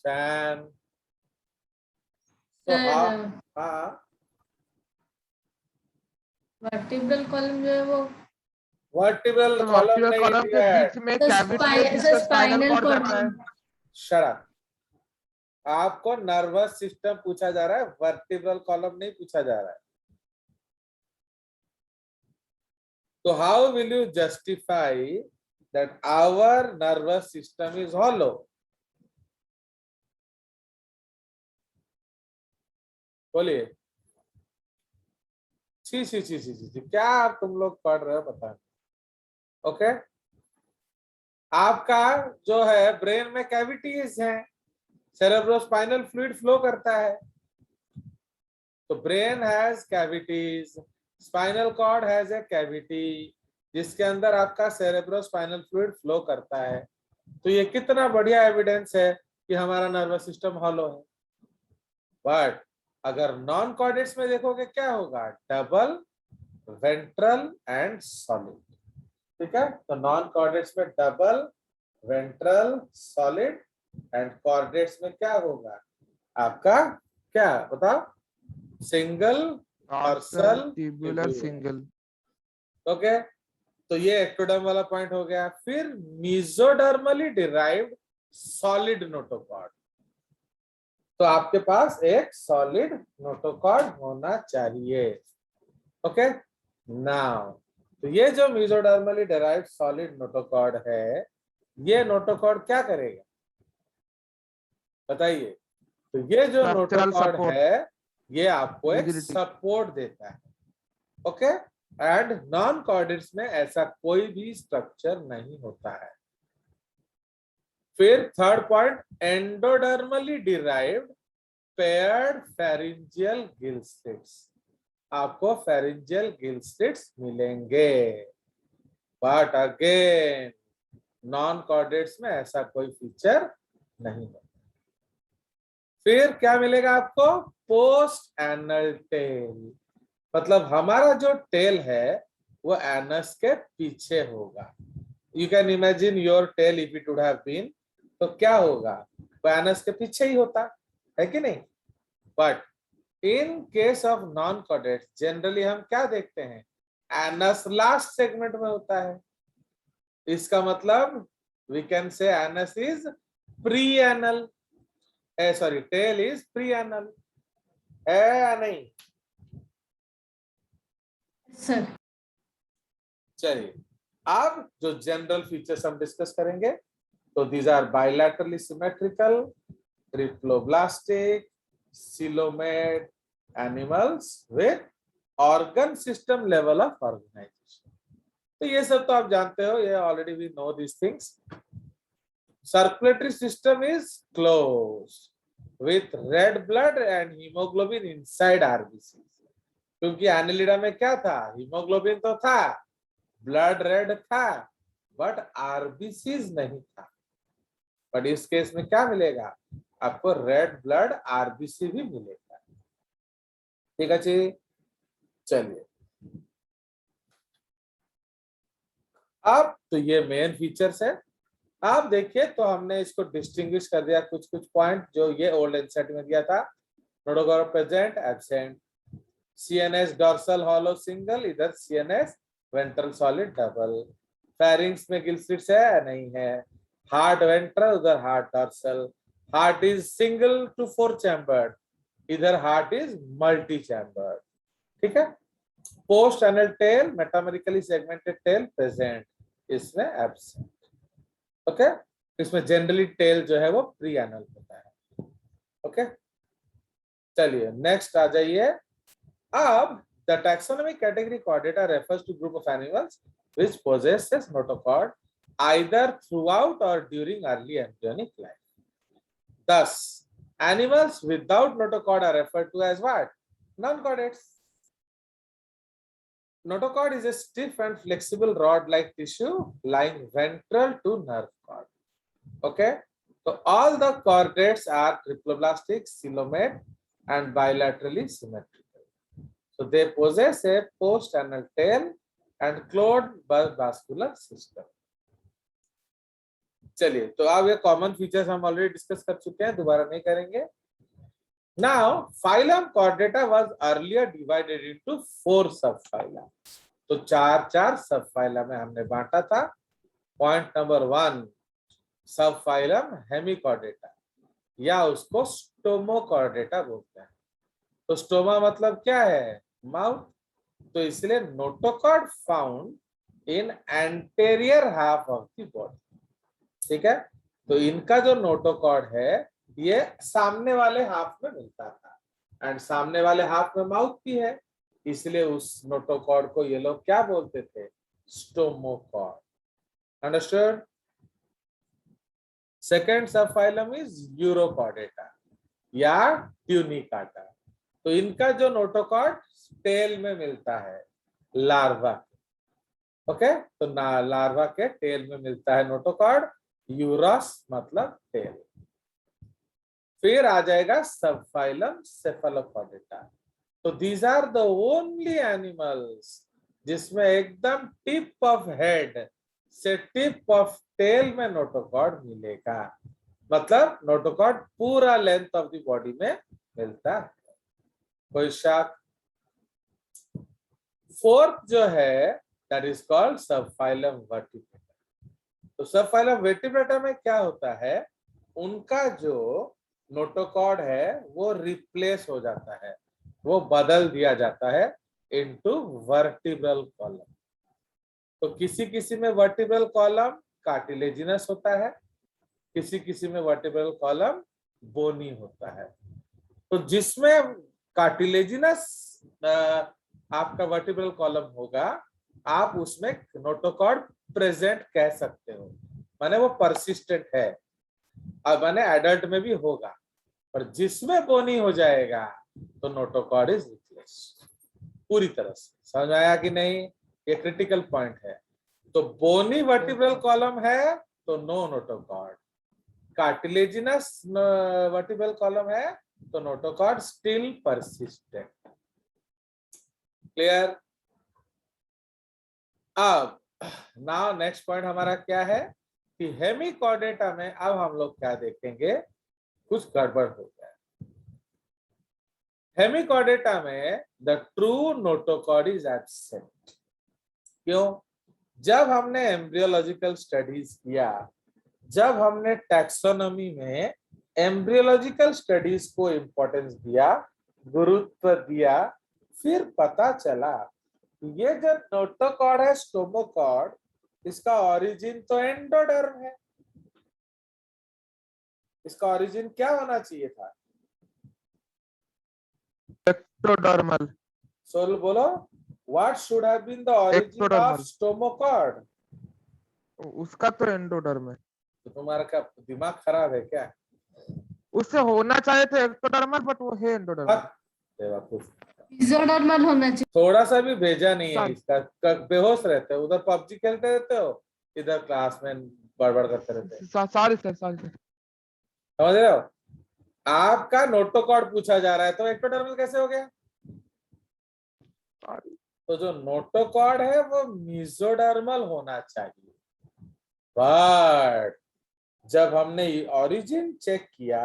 Chan. So how? हाँ vertebral column जो है वो वर्टिब्रल तो कॉलम वर्टिब्रल नहीं कॉलम के दिया है। बीच में कैविटी है जिसका स्पाइनल कॉर्ड जाता है। Shut up. आपको नर्वस सिस्टम पूछा जा रहा है, वर्टिब्रल कॉलम नहीं पूछा जा रहा है। तो how will you justify that our nervous system is hollow? बोलिए। छी छी छी छी छी, क्या आप तुम लोग पढ़ रहे हो पता नहीं। ओके, आपका जो है ब्रेन में कैविटीज हैं, सेरेब्रोस्पाइनल फ्लूइड फ्लो करता है, तो brain has cavities, spinal cord has a cavity जिसके अंदर आपका सेरेब्रोस्पाइनल फ्लूइड फ्लो करता है। तो ये कितना बढ़िया एविडेंस है कि हमारा नर्वस सिस्टम हॉलो है। बट अगर नॉन कॉर्डेट्स में देखोगे क्या होगा? Double, ventral and solid. ठीक है, तो नॉन कॉर्डेट्स में double, ventral, solid and chordates में क्या होगा आपका? क्या बताओ? Single, dorsal, tubular single. Okay, तो ये एक्टोडर्म वाला पॉइंट हो गया। फिर मीजोडर्मली डिराइव्ड सॉलिड नोटोकॉर्ड, तो आपके पास एक सॉलिड नोटोकॉर्ड होना चाहिए। ओके, नाउ तो ये जो मीजोडर्मली डिराइव्ड सॉलिड नोटोकॉर्ड है, ये नोटोकॉर्ड क्या करेगा बताइए? तो ये जो नोटोकॉर्ड है ये आपको एक सपोर्ट देता है। ओके, एंड नॉन कॉर्डेट्स में ऐसा कोई भी स्ट्रक्चर नहीं होता है। फिर third point, endodermally derived paired pharyngeal gill slits, आपको फेरिंजियल गिल स्लिट्स मिलेंगे। बट अगेन नॉन कॉर्डेट्स में ऐसा कोई फीचर नहीं है। फिर क्या मिलेगा आपको? पोस्ट एनल टेल, मतलब हमारा जो टेल है वो एनस के पीछे होगा। You can imagine your tail if it would have been, तो क्या होगा? वो एनस के पीछे ही होता है कि नहीं? But in case of non chordates generally हम क्या देखते हैं? एनस लास्ट सेगमेंट में होता है। इसका मतलब we can say anus is pre anal, sorry tail is pre anal, है या नहीं? सर चलिए, अब जो जनरल फीचर्स हम डिस्कस करेंगे, तो these are bilaterally symmetrical, triploblastic, coelomate animals with organ system level of organisation. तो ये सब तो आप जानते हो, ये already we know this things. Circulatory system is closed with red blood and haemoglobin inside RBC, क्योंकि एनिलिडा में क्या था? हीमोग्लोबिन तो था, ब्लड रेड था, बट आरबीसीज नहीं था। बट इस केस में क्या मिलेगा आपको? रेड ब्लड आरबीसी भी मिलेगा। ठीक है जी, चलिए अब तो ये मेन फीचर्स है। आप देखिए तो हमने इसको डिस्टिंग्विश कर दिया, कुछ कुछ पॉइंट जो ये ओल्ड एनसेट में दिया था। Notochord present, absent, CNS dorsal hollow single, इधर CNS ventral solid double, pharynx में गिल स्लिट्स है नहीं है, हार्ट वेंट्रल, उधर heart dorsal, heart is single to 4 chambered, इधर हार्ट इज मल्टी चैम्बर्ड। ठीक है, post anal tail, metamerically segmented tail present, इसमें एब्सेंट। ओके, इसमें जनरली टेल जो है वो प्री एनल होता है। ओके, चलिए नेक्स्ट आ जाइए। अब the taxonomic category chordata refers to group of animals which possesses notochord either throughout or during early embryonic life. Thus, animals without notochord are referred to as what? Non-chordates. Notochord is a stiff and flexible rod-like tissue lying ventral to nerve cord. Okay, so all the chordates are triploblastic, coelomate, and bilaterally symmetrical. So they possess a post-anal tail and closed vascular system. चलिए, तो अब ये common features हम already discuss कर चुके हैं, दोबारा नहीं करेंगे। Now phylum Chordata was earlier divided into 4 सब फाइलम। तो 4 सब फाइलम में हमने बांटा था। पॉइंट नंबर 1, सब फाइलम हेमिकॉर्डेटा या उसको स्टोमोकॉर्डेटा बोलते हैं। तो स्टोमा मतलब क्या है? माउथ। तो इसलिए notochord found in anterior half of the body. ठीक है, तो इनका जो नोटोकॉर्ड है ये सामने वाले हाफ में मिलता था, एंड सामने वाले हाफ में माउथ भी है, इसलिए उस नोटोकॉर्ड को ये लोग क्या बोलते थे? स्टोमोकॉर्ड। अंडरस्टूड? सेकेंड सब फाइलम इज यूरोकॉर्डेटा या ट्यूनिकाटा। तो इनका जो नोटोकॉर्ड टेल में मिलता है, लार्वा। ओके, तो लार्वा के टेल में मिलता है नोटोकॉर्ड। यूरस मतलब टेल। फिर आ जाएगा सब फाइलम सेफालोकॉर्डेटा। तो these are the only animals जिसमें एकदम टिप ऑफ हेड से टिप ऑफ टेल में नोटोकॉर्ड मिलेगा। मतलब नोटोकॉर्ड पूरा लेंथ ऑफ द बॉडी में मिलता है। कोई शक? फोर्थ जो है दैट इज कॉल्ड सब फाइलम वर्टिब्रेटा। तो सब फाइलम वर्टिब्रेटा में क्या होता है? उनका जो नोटोकॉर्ड है वो रिप्लेस हो जाता है, वो बदल दिया जाता है इनटू वर्टिब्रल कॉलम। तो किसी किसी में वर्टिब्रल कॉलम कार्टिलेजिनस होता है, किसी किसी में वर्टिब्रल कॉलम बोनी होता है। तो जिसमें कार्टिलेजिनस आपका वर्टिब्रल कॉलम होगा, आप उसमें नोटोकॉर्ड प्रेजेंट कह सकते हो, माने वो परसिस्टेंट है। अब माने एडल्ट में भी होगा, पर जिसमें बोनी हो जाएगा तो नोटोकॉर्ड इज रिप्लेस पूरी तरह से। समझ आया कि नहीं? ये क्रिटिकल पॉइंट है। तो बोनी वर्टिब्रल कॉलम है तो no notochord, cartilaginous vertebral column है तो नोटोकॉर्ड स्टिल परसिस्टेंट। क्लियर? अब नाउ नेक्स्ट पॉइंट हमारा क्या है कि हेमिकॉर्डेटा में अब हम लोग क्या देखेंगे? कुछ गड़बड़ हो गया। हेमिकॉर्डेटा में the true notochord is absent. क्यों? जब हमने एम्ब्रियोलॉजिकल स्टडीज किया, जब हमने टैक्सोनॉमी में एम्ब्रियोलॉजिकल स्टडीज को इंपॉर्टेंस दिया, गुरुत्व दिया, फिर पता चला ये जो नोटोकॉर्ड है स्टोमोकॉर्ड, इसका ओरिजिन तो एंडोडर्म है। इसका ओरिजिन क्या होना चाहिए था? एक्टोडर्मल। सोल बोलो, what should have been the origin of ectodermal. Stomochord? उसका तो एंडोडर्म है। तो तुम्हारा क्या दिमाग खराब है क्या? उससे होना चाहिए था एक्टोडर्मल, बट वो है एंडोडर्मल। बेवकूफ। मेसोडर्मल होना चाहिए। थोड़ा सा भी भेजा नहीं है इसका। बेहोश रहते हो, उधर पबजी खेलते रहते हो, इधर क्लास में बड़बड़ करते रहते हो। Sorry sir, sorry sir. समझ रहे हो? आपका नोटोकॉर्ड पूछा जा रहा है तो एक्टोडर्मल कैसे हो गया? तो जो नोटोकॉर्ड है वो मेसोडर्मल होना चाहिए। बट जब हमने ओरिजिन चेक किया,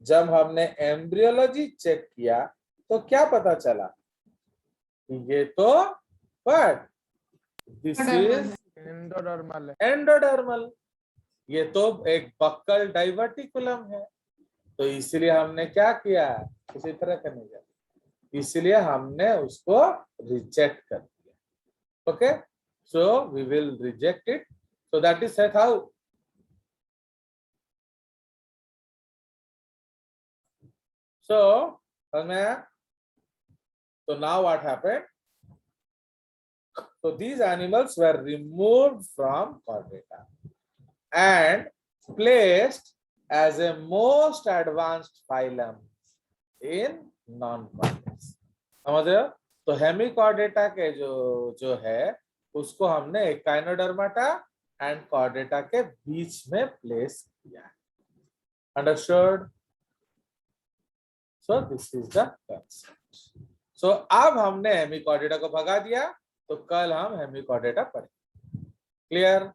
जब हमने एम्ब्रियोलॉजी चेक किया, तो क्या पता चला? ये तो बट दिस इज एंडोडर्मल है। एंडोडर्मल। ये तो एक बक्कल डाइवर्टिकुलम है। तो इसलिए हमने क्या किया? इसी तरह करने जा, इसलिए हमने उसको रिजेक्ट कर दिया। Okay, so we will reject it. So that is set how. So so now what happened? So these animals were removed from chordata and placed as a most advanced phylum in non-chordates. समझ रहे हो? तो Hemichordata के जो है उसको हमने Echinodermata and Chordata के बीच में प्लेस किया। Understood? So this is the concept. So अब हमने हेमिकॉर्डेटा को भगा दिया, तो कल हम हेमिकॉर्डेटा पढ़ेंगे। क्लियर?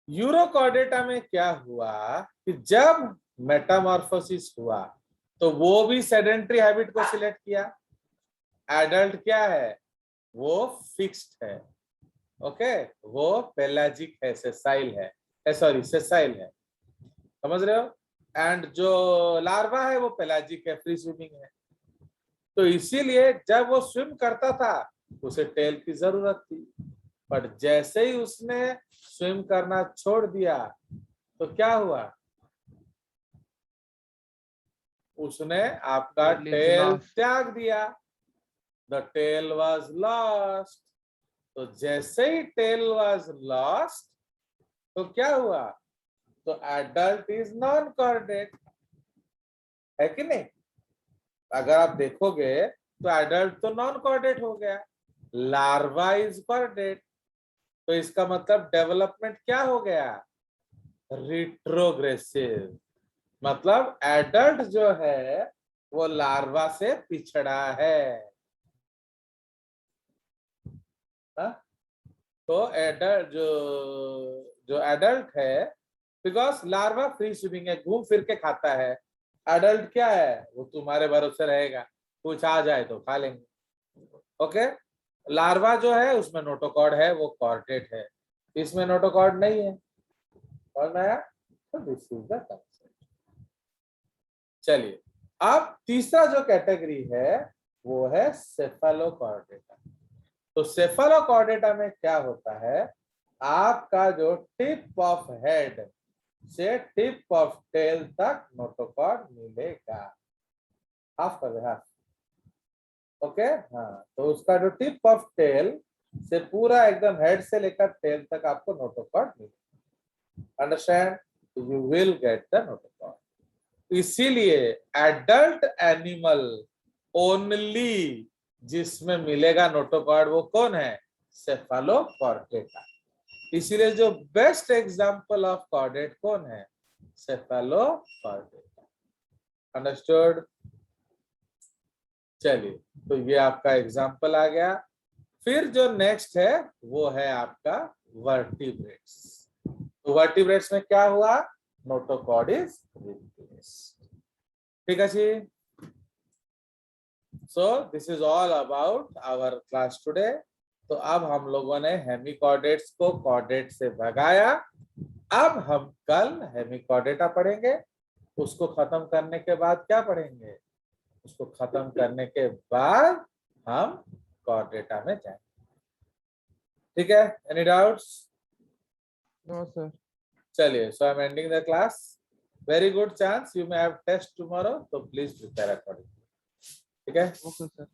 यूरोकॉर्डेटा में क्या हुआ कि जब मेटामॉर्फोसिस हुआ तो वो भी सेडेंट्री हैबिट को सिलेक्ट किया। एडल्ट क्या है, वो फिक्स्ड है, ओके, वो पेलाजिक है, सेसाइल है, सॉरी सेसाइल है, समझ रहे हो। एंड जो लार्वा है वो पेलाजिक है, फ्री स्विमिंग है। तो इसीलिए जब वो स्विम करता था उसे टेल की जरूरत थी, पर जैसे ही उसने स्विम करना छोड़ दिया तो क्या हुआ, उसने आपका Tail is टेल lost. त्याग दिया। The tail was lost. तो जैसे ही टेल वाज लॉस्ट तो क्या हुआ, तो एडल्ट इज नॉन कॉर्डेट, है कि नहीं। अगर आप देखोगे तो एडल्ट तो नॉन कॉर्डेट हो गया, लार्वा इज कॉर्डेट, तो इसका मतलब डेवलपमेंट क्या हो गया, रिट्रोग्रेसिव। मतलब एडल्ट जो है वो लार्वा से पिछड़ा है। हा? तो एडल्ट जो एडल्ट है, बिकॉज लार्वा फ्री स्विमिंग है, घूम फिर के खाता है। एडल्ट क्या है, वो तुम्हारे भरोसे रहेगा, कुछ आ जाए तो खा लेंगे, ओके। लार्वा जो है उसमें नोटोकॉर्ड है, वो कॉर्डेट है, इसमें नोटोकॉर्ड नहीं है, और नया तो दिस इज द कंसेप्ट। चलिए, अब तीसरा जो कैटेगरी है वो है सेफेलोकॉर्डेटा। तो सेफेलोकॉर्डेटा में क्या होता है, आपका जो टिप ऑफ हेड से टिप ऑफ टेल तक नोटोकॉर्ड मिलेगा, हाफ कर दे, हाफ, ओके। हाँ, तो उसका जो टिप ऑफ टेल से पूरा एकदम हेड से लेकर टेल तक आपको नोटोकॉर्ड मिलेगा, understand, you will get the notochord. इसीलिए एडल्ट एनिमल ओनली जिसमें मिलेगा नोटोकॉर्ड वो कौन है, सेफेलोकॉर्डेटा। इसीलिए जो बेस्ट एग्जांपल ऑफ कॉर्डेट कौन है, सेफेलोकॉर्डेटा, अंडरस्टूड। चलिए, तो ये आपका एग्जांपल आ गया। फिर जो नेक्स्ट है वो है आपका वर्टिब्रेट्स। तो वर्टिब्रेट्स में क्या हुआ, नोटोकॉर्ड इज रिप्लेस्ड, ठीक है जी। So this is all about our class today. तो अब हम लोगों ने हेमिकॉर्डेट्स को कॉर्डेट से भगाया। अब हम कल हेमिकॉर्डेटा पढ़ेंगे। उसको खत्म करने के बाद क्या पढ़ेंगे, उसको खत्म करने के बाद हम कॉर्डेटा में जाएंगे, ठीक है। Any doubts? No, sir. चलिए, so I am ending the class. Very good chance, you may have test tomorrow, तो प्लीज प्रिपेयर अकॉर्डिंगली, ठीक है। Okay, sir.